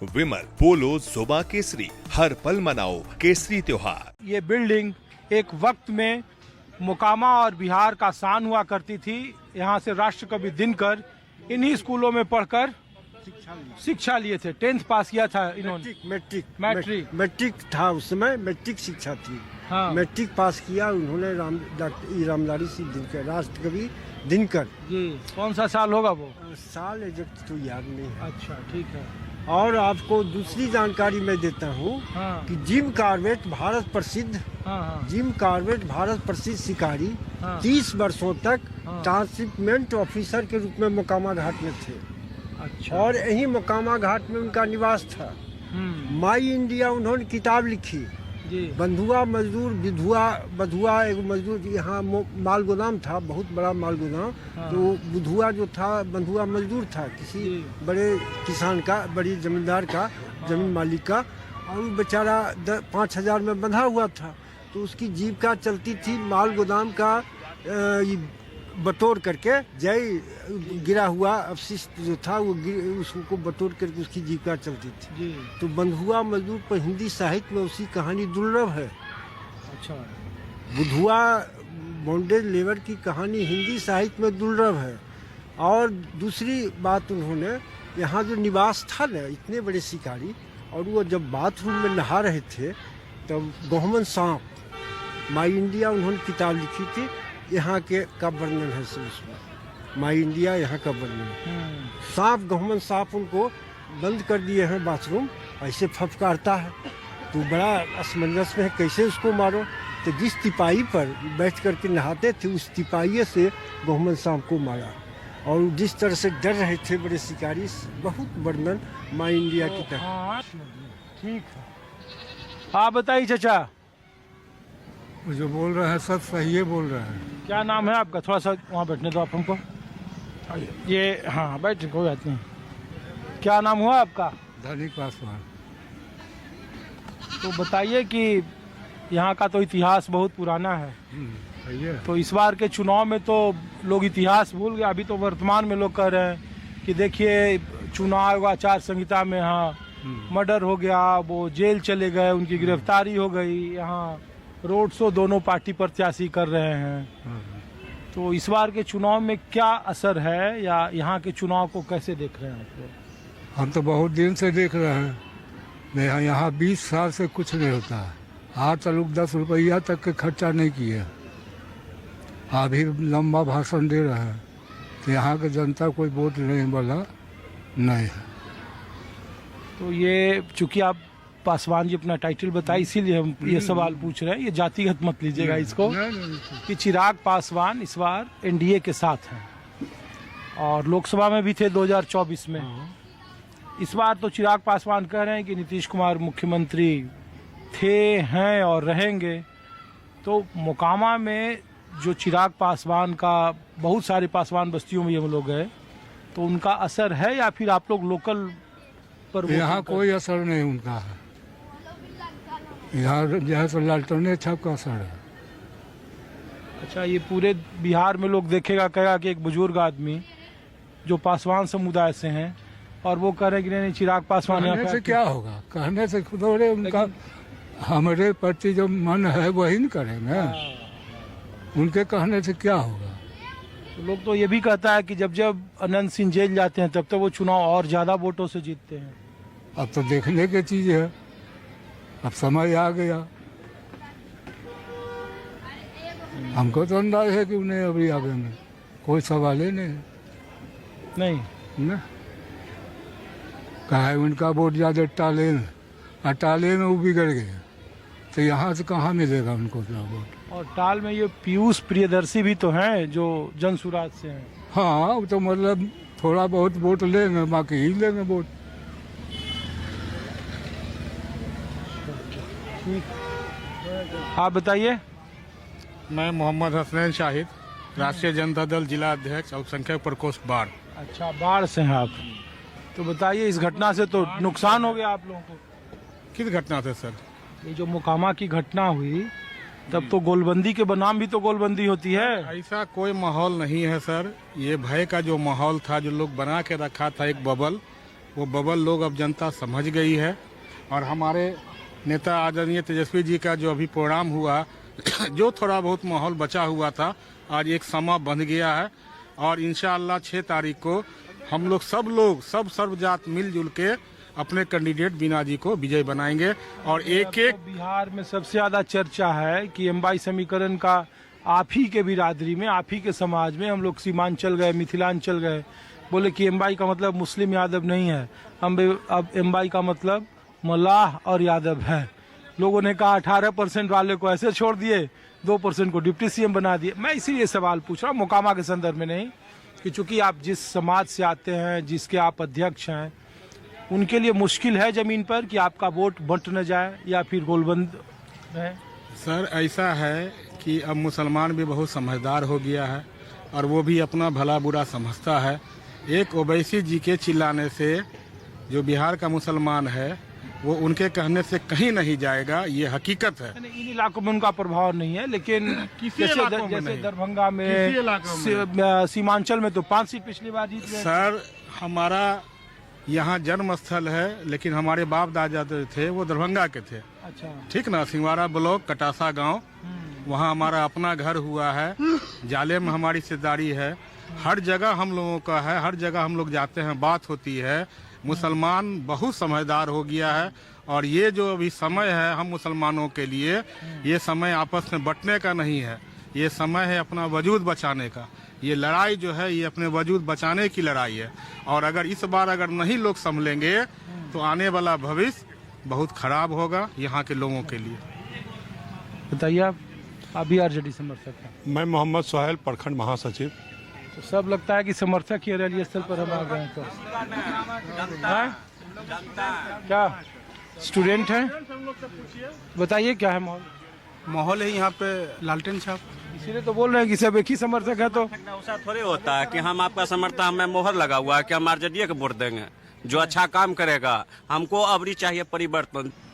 विमल, पोलो, जोबा केसरी, हर पल मनाओ केसरी त्योहार। ये बिल्डिंग एक वक्त में मोकामा और बिहार का शान हुआ करती थी। यहाँ से राष्ट्रकवि दिनकर इन्हीं स्कूलों में पढ़कर शिक्षा लिए थे। 10th पास किया था इन्होंने। मैट्रिक था उस समय, मैट्रिक शिक्षा थी। हाँ। मैट्रिक पास किया उन्होंने डॉक्टर रामधारी सिंह दिनकर, राष्ट्रकवि दिनकर जी। कौन सा साल होगा वो? साल एग्जैक्ट तो याद नहीं है। अच्छा, ठीक है। और आपको दूसरी जानकारी मैं देता हूँ हाँ। कि जिम कॉर्बेट भारत प्रसिद्ध हाँ। जिम कॉर्बेट भारत प्रसिद्ध शिकारी हाँ। 30 वर्षों तक हाँ। ट्रांसशिपमेंट ऑफिसर के रूप में मोकामा घाट में थे। अच्छा। और यही मोकामा घाट में उनका निवास था। माई इंडिया उन्होंने किताब लिखी। जी। बंधुआ मजदूर बधुआ एक मजदूर, यहाँ माल गोदाम था, बहुत बड़ा माल गोदाम। हाँ। तो बुधुआ जो था, बंधुआ मजदूर था किसी बड़े किसान का, बड़ी जमींदार का, जमीन मालिक का। और वो बेचारा 5,000 में बंधा हुआ था। तो उसकी जीविका चलती थी माल गोदाम का बटोर करके, जय गिरा हुआ अपशिष्ट जो था वो उसको बटोर करके उसकी जीविका चलती थी। जी। तो बंधुआ मजदूर पर हिंदी साहित्य में उसकी कहानी दुर्लभ है। अच्छा। बुधुआ बॉन्डेज लेबर की कहानी हिंदी साहित्य में दुर्लभ है। और दूसरी बात, उन्होंने यहाँ जो निवास था ना, इतने बड़े शिकारी, और वो जब बाथरूम में नहा रहे थे तब गहुमन सांप, माई इंडिया उन्होंने किताब लिखी थी, यहाँ के का वर्णन है उसमें। माई इंडिया यहाँ का वर्णन। सांप, गहुमन सांप उनको बंद कर दिए हैं बाथरूम, ऐसे फफकारता है। तो बड़ा असमंजस में है, कैसे उसको मारो। तो जिस तिपाही पर बैठ करके नहाते थे उस तिपाही से गहुमन सांप को मारा। और जिस तरह से डर रहे थे बड़े शिकारी, बहुत वर्णन माई इंडिया की तरह। ठीक है। आप बताइए चाचा। वो जो बोल रहे हैं सब सही है बोल रहे हैं। क्या नाम है आपका? थोड़ा सा वहाँ बैठने दो आप हमको। ये हाँ, बैठ, कोई बात नहीं। क्या नाम हुआ आपका? धनिक पासवान। तो बताइए कि यहाँ का तो इतिहास बहुत पुराना है। सही है। तो इस बार के चुनाव में तो लोग इतिहास भूल गए। अभी तो वर्तमान में लोग कह रहे हैं कि देखिए चुनाव आचार संहिता में हाँ मर्डर हो गया, वो जेल चले गए, उनकी गिरफ्तारी हो गई। यहाँ रोड शो दोनों पार्टी प्रत्याशी कर रहे हैं। तो इस बार के चुनाव में क्या असर है, या यहाँ के चुनाव को कैसे देख रहे हैं आप लोग? हम तो बहुत दिन से देख रहे हैं। यहाँ 20 साल से कुछ नहीं होता है। आज तक 10 रुपया तक के खर्चा नहीं किए। अभी लंबा भाषण दे रहे हैं। तो यहाँ के जनता कोई वोट नहीं वाला नहीं है। तो ये चूंकि आप पासवान जी अपना टाइटल बताए, इसीलिए हम ये सवाल पूछ रहे हैं। ये जातिगत मत लीजिएगा इसको। कि चिराग पासवान इस बार एनडीए के साथ हैं और लोकसभा में भी थे 2024 में। इस बार तो चिराग पासवान कह रहे हैं कि नीतीश कुमार मुख्यमंत्री थे, हैं और रहेंगे। तो मोकामा में जो चिराग पासवान का, बहुत सारे पासवान बस्तियों में हम लोग गए, तो उनका असर है या फिर आप लोग लोकल पर? यहाँ कोई असर नहीं उनका है। यहाँ जैसे लालटने छाप का असर है। अच्छा, ये पूरे बिहार में लोग देखेगा, कहेगा कि एक बुजुर्ग आदमी जो पासवान समुदाय से हैं और वो कह रहे हैं कि नहीं चिराग पासवान। कहने से क्या होगा? कहने से खुद उनका हमारे प्रति जो मन है वही न करेंगे। उनके कहने से क्या होगा? तो लोग तो ये भी कहता है कि जब जब अनंत सिंह जेल जाते हैं तब तो वो चुनाव और ज्यादा वोटों से जीतते हैं। अब तो देखने की चीज है। अब समय आ गया। हमको तो अंदाज है कि उन्हें अभी आगे में कोई सवाल ही नहीं न। कहा है उनका वोट ज्यादा टाले में, और टाले में वो बिगड़ गए। तो यहाँ से कहाँ मिलेगा उनको अपना वोट? और टाल में ये पीयूष प्रियदर्शी भी तो हैं जो जन सुराज से हैं। हाँ, तो मतलब थोड़ा बहुत वोट लेंगे, बाकी ही लेंगे वोट। आप बताइए। मैं मोहम्मद हसनैन शाहिद, राष्ट्रीय जनता दल जिला अध्यक्ष, अल्पसंख्यक प्रकोष्ठ बाढ़। अच्छा, बाढ़ से हैं आप। तो बताइए, इस घटना से तो नुकसान हो गया आप लोगों को। किस घटना से सर? ये जो मोकामा की घटना हुई तब तो गोलबंदी के बनाम भी तो गोलबंदी होती है। ऐसा कोई माहौल नहीं है सर। ये भय का जो माहौल था, जो लोग बना के रखा था एक बबल, वो बबल लोग अब जनता समझ गई है। और हमारे नेता आदरणीय तेजस्वी जी का जो अभी प्रोग्राम हुआ जो थोड़ा बहुत माहौल बचा हुआ था, आज एक समा बंध गया है। और इंशाअल्लाह 6 तारीख को हम लोग सब सर्वजात मिलजुल के अपने कैंडिडेट बीना जी को विजय बनाएंगे। और एक बिहार में सबसे ज्यादा चर्चा है कि एमवाई समीकरण का आप ही के बिरादरी में, आप ही के समाज में, हम लोग सीमांचल गए, मिथिलांचल गए, बोले कि एमवाई का मतलब मुस्लिम यादव नहीं है, अब एमवाई का मतलब मल्लाह और यादव है। लोगों ने कहा 18% वाले को ऐसे छोड़ दिए, 2% को डिप्टी सीएम बना दिए। मैं इसीलिए सवाल पूछ रहा हूँ, मोकामा के संदर्भ में नहीं, कि चूंकि आप जिस समाज से आते हैं, जिसके आप अध्यक्ष हैं, उनके लिए मुश्किल है जमीन पर कि आपका वोट बंट न जाए या फिर गोलबंद है। सर ऐसा है कि अब मुसलमान भी बहुत समझदार हो गया है और वो भी अपना भला बुरा समझता है। एक ओवैसी जी के चिल्लाने से जो बिहार का मुसलमान है वो उनके कहने से कहीं नहीं जाएगा, ये हकीकत है। इन इलाकों में उनका प्रभाव नहीं है, लेकिन जैसे दरभंगा में, सीमांचल में तो 5 सीट पिछली बार जीत गए। सर हमारा यहाँ जन्म स्थल है, लेकिन हमारे बाप दादा जो थे वो दरभंगा के थे। अच्छा, ठीक ना, सिंहवाड़ा ब्लॉक कटासा गांव, वहाँ हमारा अपना घर हुआ है, जाले में हमारी रिश्तेदारी है, हर जगह हम लोगों का है, हर जगह हम लोग जाते हैं, बात होती है। मुसलमान बहुत समझदार हो गया है और ये जो अभी समय है हम मुसलमानों के लिए, ये समय आपस में बंटने का नहीं है, ये समय है अपना वजूद बचाने का। ये लड़ाई जो है ये अपने वजूद बचाने की लड़ाई है। और अगर इस बार अगर नहीं लोग संभलेंगे तो आने वाला भविष्य बहुत खराब होगा यहाँ के लोगों के लिए। बताइए, आप भी आरजेडी समर्थक हैं? मैं मोहम्मद सोहेल, प्रखंड महासचिव। तो सब लगता है कि समर्थक ही रैली स्थल पर हम आ गए हैं। तो क्या स्टूडेंट हैं? बताइए क्या है माहौल? माहौल है यहाँ पे लालटेन छाप, इसीलिए तो बोल रहे हैं कि सब एक ही समर्थक है। तो ऐसा थोड़ी होता है कि हम आपका समर्थक, हमें मोहर लगा हुआ है कि हम आरजेडी को वोट देंगे। जो अच्छा काम करेगा, हमको अबरी चाहिए परिवर्तन।